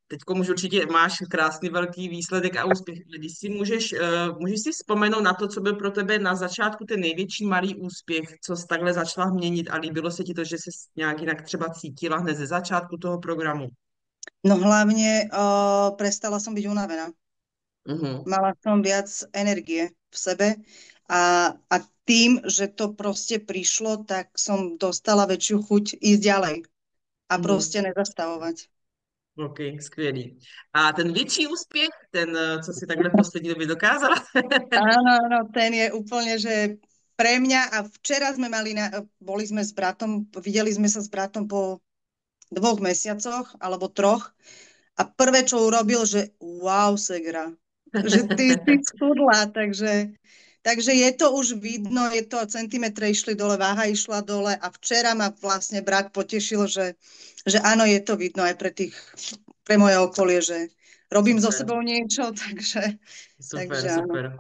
Teď už určitě máš krásný velký výsledek a úspěch. Když si můžeš si vzpomenout na to, co byl pro tebe na začátku ten největší malý úspěch, co jsi takhle začala měnit a líbilo se ti to, že jsi nějak jinak třeba cítila hned ze začátku toho programu? No hlavne prestala som byť unavená. Mhm. Mala som viac energie v sebe a tým, že to proste prišlo, tak som dostala väčšiu chuť ísť ďalej a Mhm. proste nezastavovať. OK, skvělý. A ten větší úspěch, co si takhle v poslední době dokázala? Áno, áno, ten je úplne, že pre mňa a včera sme boli sme s bratom, videli sme sa s bratom po 2 mesiacoch alebo 3 a prvé, čo urobil, že wow, Segra, že ty si schudla, takže je to už vidno, je to centimetre išli dole, váha išla dole a včera ma vlastne brat potešil, že áno, je to vidno aj pre moje okolie, že robím so Super, sebou niečo, takže super, áno. super.